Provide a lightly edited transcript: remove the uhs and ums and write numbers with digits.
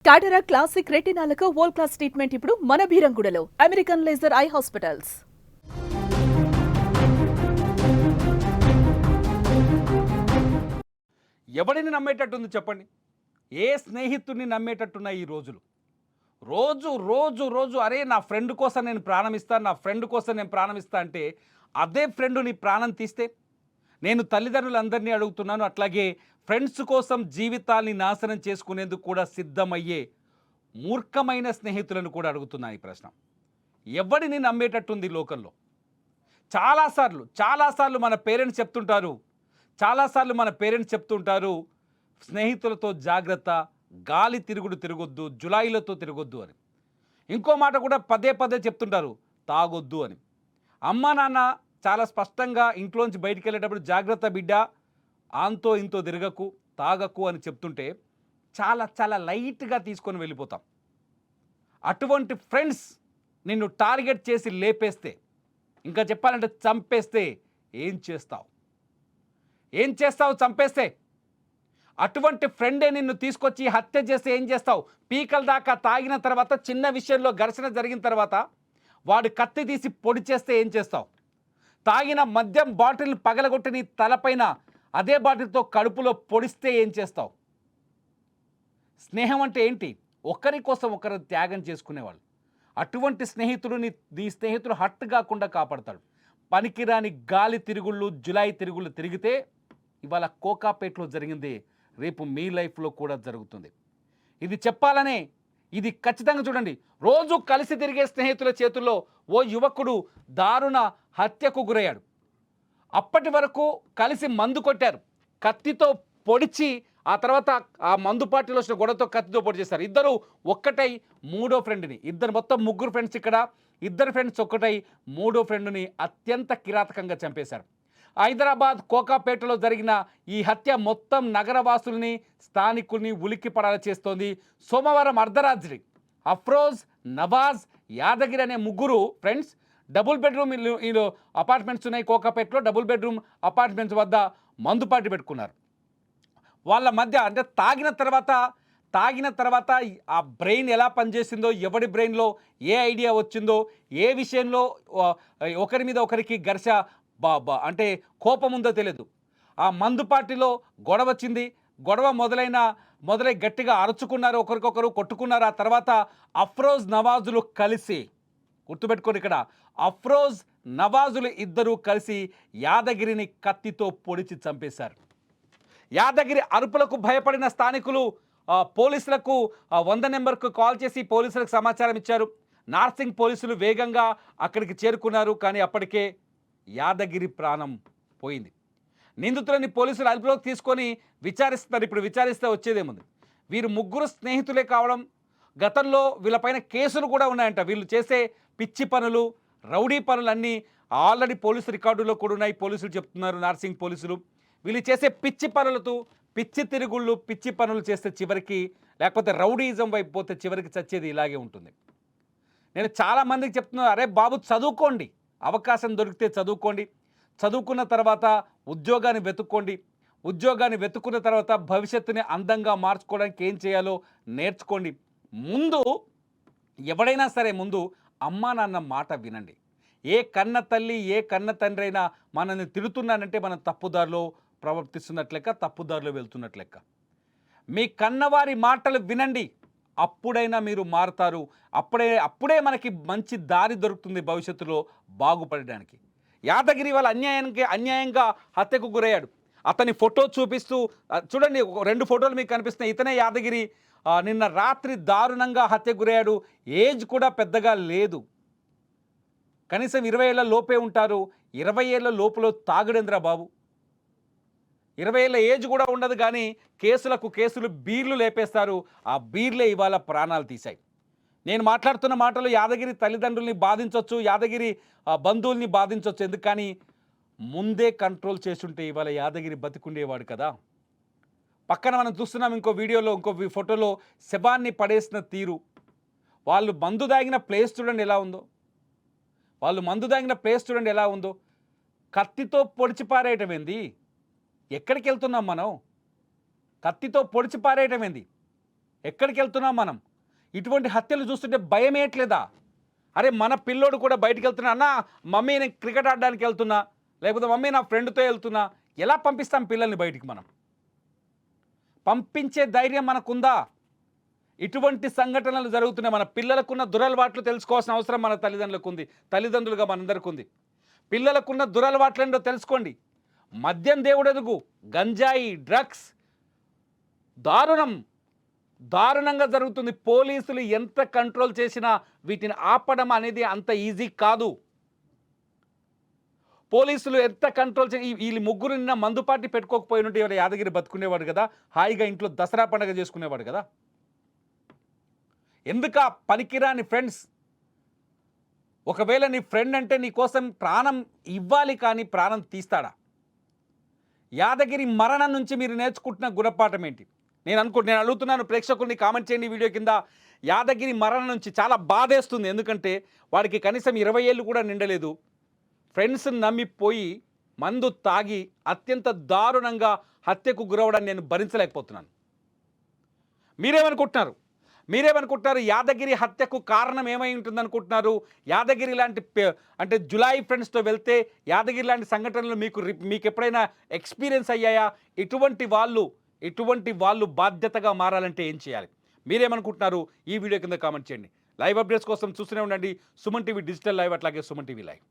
టాటరా classic రెటినాలకు world class treatment ఇప్పుడు మన భీరంగూడలో American laser eye hospitals. ఎవడిని నమ్మేటట్టుంది చెప్పండి? ఏ స్నేహితుడిని నమ్మేటట్టున్న ఈ రోజులు? రోజు రోజు రోజు అరే నా ఫ్రెండ్ కోసం నేను ప్రాణమిస్తాను, నా ఫ్రెండ్ కోసం నేను ప్రాణమిస్తా అంటే అదే ఫ్రెండ్ నీ ప్రాణం తీస్తే? నేను తల్లిదండ్రులందరినీ అడుగుతున్నాను, అట్లాగే ఫ్రెండ్స్ కోసం జీవితాన్ని నాశనం చేసుకునేందుకు కూడా సిద్ధమయ్యే మూర్ఖమైన స్నేహితులను కూడా అడుగుతున్నాను ఈ ప్రశ్న. ఎవడిని నమ్మేటట్టుంది లోకంలో? చాలాసార్లు మన పేరెంట్స్ చెప్తుంటారు స్నేహితులతో జాగ్రత్త, గాలి తిరుగుడు తిరగొద్దు, జులాయిలతో తిరగొద్దు అని. ఇంకో మాట కూడా పదే పదే చెప్తుంటారు, తాగొద్దు అని. అమ్మా నాన్న చాలా స్పష్టంగా ఇంట్లోంచి బయటికి వెళ్ళేటప్పుడు జాగ్రత్త బిడ్డ, ఆంతో ఇంతో తిరగకు, తాగకు అని చెప్తుంటే చాలా లైట్గా తీసుకొని వెళ్ళిపోతాం. అటువంటి ఫ్రెండ్స్ నిన్ను టార్గెట్ చేసి లేపేస్తే, ఇంకా చెప్పాలంటే చంపేస్తే ఏం చేస్తావు? చంపేస్తే అటువంటి ఫ్రెండే నిన్ను తీసుకొచ్చి హత్య చేస్తే ఏం చేస్తావు? పీకల దాకా తాగిన తర్వాత, చిన్న విషయంలో ఘర్షణ జరిగిన తర్వాత వాడు కత్తి తీసి పొడి చేస్తే ఏం చేస్తావు? తాగిన మద్యం బాటిల్ని పగలగొట్టి నీ తలపైన అదే బాటిల్తో కడుపులో పొడిస్తే ఏం చేస్తావు? స్నేహం అంటే ఏంటి? ఒకరి కోసం ఒకరు త్యాగం చేసుకునేవాళ్ళు. అటువంటి స్నేహితుడు నీ స్నేహితుడు హర్ట్ కాకుండా కాపాడతాడు. పనికిరాని గాలి తిరుగుళ్ళు, జులాయి తిరుగుళ్ళు తిరిగితే ఇవాళ కోకాపేటలో జరిగింది రేపు మీ లైఫ్లో కూడా జరుగుతుంది. ఇది చెప్పాలనే, ఇది ఖచ్చితంగా చూడండి. రోజు కలిసి తిరిగే స్నేహితుల చేతుల్లో ఓ యువకుడు దారుణ హత్యకు గురయ్యాడు. అప్పటి వరకు కలిసి మందు కొట్టారు, కత్తితో పొడిచి ఆ తర్వాత ఆ మందు పార్టీలో వచ్చిన గొడవతో కత్తితో పొడి చేశారు. ఇద్దరు ఒక్కటై మూడో ఫ్రెండ్ని, మొత్తం ముగ్గురు ఫ్రెండ్స్ ఇక్కడ, ఇద్దరు ఫ్రెండ్స్ ఒక్కటై మూడో ఫ్రెండ్ని అత్యంత కిరాతకంగా చంపేశారు. హైదరాబాద్ కోకాపేటలో జరిగిన ఈ హత్య మొత్తం నగరవాసుల్ని, స్థానికుల్ని ఉలిక్కి పడాలా చేస్తోంది. సోమవారం అర్ధరాత్రి అఫ్రోజ్, నవాజ్, యాదగిరి అనే ముగ్గురు ఫ్రెండ్స్ డబుల్ బెడ్రూమ్ ఇల్లు అపార్ట్మెంట్స్ ఉన్నాయి కోకాపేటలో. డబుల్ బెడ్రూమ్ అపార్ట్మెంట్స్ వద్ద మందు పార్టీ పెట్టుకున్నారు. వాళ్ళ మధ్య అంటే తాగిన తర్వాత ఆ బ్రెయిన్ ఎలా పనిచేసిందో, ఎవడి బ్రెయిన్లో ఏ ఐడియా వచ్చిందో, ఏ విషయంలో ఒకరి మీద ఒకరికి అంటే కోపం ఉందో తెలియదు. ఆ మందు పార్టీలో గొడవ వచ్చింది. గొడవ మొదలై గట్టిగా అరుచుకున్నారు, ఒకరికొకరు కొట్టుకున్నారు. ఆ తర్వాత అఫ్రోజ్, నవాజులు కలిసి, గుర్తుపెట్టుకోండి ఇక్కడ, అఫ్రోజ్, నవాజులు ఇద్దరూ కలిసి యాదగిరిని కత్తితో పొడిచి చంపేశారు. యాదగిరి అరుపులకు భయపడిన స్థానికులు పోలీసులకు 100 నెంబర్కు కాల్ చేసి పోలీసులకు సమాచారం ఇచ్చారు. నార్సింగ్ పోలీసులు వేగంగా అక్కడికి చేరుకున్నారు. కానీ అప్పటికే యాదగిరి ప్రాణం పోయింది. నిందితులని పోలీసులు అదుపులోకి తీసుకొని విచారిస్తున్నారు. ఇప్పుడు విచారిస్తే వచ్చేదేముంది? వీరు ముగ్గురు స్నేహితులే కావడం, గతంలో వీళ్ళపైన కేసులు కూడా ఉన్నాయంట. వీళ్ళు చేసే పిచ్చి పనులు, రౌడీ పనులన్నీ ఆల్రెడీ పోలీసు రికార్డులో కూడా ఉన్నాయి. పోలీసులు చెప్తున్నారు, నార్సింగ్ పోలీసులు. వీళ్ళు చేసే పిచ్చి పనులతో, పిచ్చి తిరుగుళ్ళు, పిచ్చి పనులు చేస్తే చివరికి, లేకపోతే రౌడీయిజం వైపు పోతే చివరికి చచ్చేది ఇలాగే ఉంటుంది. నేను చాలామందికి చెప్తున్నాను, అరే బాబు చదువుకోండి, అవకాశం దొరికితే చదువుకోండి, చదువుకున్న తర్వాత ఉద్యోగాన్ని వెతుక్కున్న తర్వాత భవిష్యత్తుని అందంగా మార్చుకోవడానికి ఏం చేయాలో నేర్చుకోండి. ఎవడైనా సరే ముందు అమ్మా నాన్న మాట వినండి. ఏ కన్న తల్లి, ఏ కన్న తండ్రి అయినా మనల్ని తిడుతున్నానంటే మనం తప్పుదారిలో ప్రవర్తిస్తున్నట్లు లెక్క, తప్పుదారిలో వెళ్తున్నట్లు లెక్క. మీ కన్నవారి మాటలు వినండి, అప్పుడైనా మీరు మారుతారు. అప్పుడే మనకి మంచి దారి దొరుకుతుంది భవిష్యత్తులో బాగుపడడానికి. యాదగిరి వాళ్ళ అన్యాయంగా హత్యకు గురయ్యాడు. అతని ఫోటో చూపిస్తూ చూడండి, 2 ఫోటోలు మీకు కనిపిస్తున్నాయి. ఇతనే యాదగిరి. నిన్న రాత్రి దారుణంగా హత్యకు గురయ్యాడు. ఏజ్ కూడా పెద్దగా లేదు, కనీసం 20 ఏళ్ల లోపే ఉంటారు. 20 ఏళ్ల లోపల తాగుడేంద్రా బాబు? 20 ఏళ్ల ఏజ్ కూడా ఉండదు, కానీ కేసులు బీర్లు లేపేస్తారు. ఆ బీర్లే ఇవాళ ప్రాణాలు తీశాయి. నేను మాట్లాడుతున్న మాటలు యాదగిరి తల్లిదండ్రుల్ని బాధించవచ్చు, యాదగిరి బంధువుల్ని బాధించవచ్చు. ఎందుకు? కానీ ముందే కంట్రోల్ చేస్తుంటే ఇవాళ యాదగిరి బతికుండేవాడు కదా. పక్కన మనం చూస్తున్నాం ఇంకో వీడియోలో, ఇంకో ఫోటోలో శవాన్ని పడేసిన తీరు. వాళ్ళు మందు దాగిన ప్లేస్ చూడండి ఎలా ఉందో. కత్తితో పొడిచి పారేయటం ఏంది? ఎక్కడికి వెళ్తున్నాం మనం? కత్తితో పొడిచి పారేయటం ఏంది? ఎక్కడికి వెళ్తున్నాం మనం? ఇటువంటి హత్యలు చూస్తుంటే భయం వేయట్లేదా? అరే మన పిల్లోడు కూడా బయటికి వెళ్తున్నా, అన్న మమ్మీ నేను క్రికెట్ ఆడడానికి వెళ్తున్నా, లేకపోతే మమ్మీ నా ఫ్రెండ్తో వెళ్తున్నా. ఎలా పంపిస్తాం పిల్లల్ని బయటికి? మనం పంపించే ధైర్యం మనకుందా? ఇటువంటి సంఘటనలు జరుగుతున్నాయి. మన పిల్లలకున్న దురలవాట్లు తెలుసుకోవాల్సిన అవసరం మన తల్లిదండ్రులకు ఉంది, తల్లిదండ్రులుగా మనందరికీ ఉంది. పిల్లలకున్న దురలవాట్లు ఏంటో తెలుసుకోండి. మద్యం దేవుడెదుగు, గంజాయి, డ్రగ్స్ దారుణంగా జరుగుతుంది. పోలీసులు ఎంత కంట్రోల్ చేసినా వీటిని ఆపడం అనేది అంత ఈజీ కాదు. పోలీసులు ఎంత కంట్రోల్ వీళ్ళు ముగ్గురు నిన్న మందు పార్టీ పెట్టుకోకపోయినట్టు ఎవరు యాదగిరి బతుకునేవాడు కదా, హాయిగా ఇంట్లో దసరా పండుగ చేసుకునేవాడు కదా. ఎందుక పనికిరాని ఫ్రెండ్స్? ఒకవేళ నీ ఫ్రెండ్ అంటే నీ కోసం ప్రాణం ఇవ్వాలి కానీ ప్రాణం తీస్తాడా? యాదగిరి మరణం నుంచి మీరు నేర్చుకుంటున్న గుణపాఠం ఏంటి? నేను అడుగుతున్నాను, ప్రేక్షకుల్ని కామెంట్ చేయండి వీడియో కింద. యాదగిరి మరణం నుంచి చాలా బాధేస్తుంది. ఎందుకంటే వాడికి కనీసం 20 ఏళ్ళు కూడా నిండలేదు. ఫ్రెండ్స్ని నమ్మిపోయి మందు తాగి అత్యంత దారుణంగా హత్యకు గురవడాన్ని నేను భరించలేకపోతున్నాను. మీరేమనుకుంటున్నారు? యాదగిరి హత్యకు కారణం ఏమై ఉంటుందనుకుంటున్నారు? యాదగిరి లాంటి అంటే జులాయి ఫ్రెండ్స్తో వెళ్తే యాదగిరి లాంటి సంఘటనలు మీకు ఎప్పుడైనా ఎక్స్పీరియన్స్ అయ్యాయా? ఇటువంటి వాళ్ళు బాధ్యతగా మారాలంటే ఏం చేయాలి? మీరేమనుకుంటున్నారు? ఈ వీడియో కింద కామెంట్ చేయండి. లైవ్ అప్డేట్స్ కోసం చూస్తూనే ఉండండి సుమన్ టీవీ డిజిటల్ లైవ్, అట్లాగే సుమన్ టీవీ లైవ్.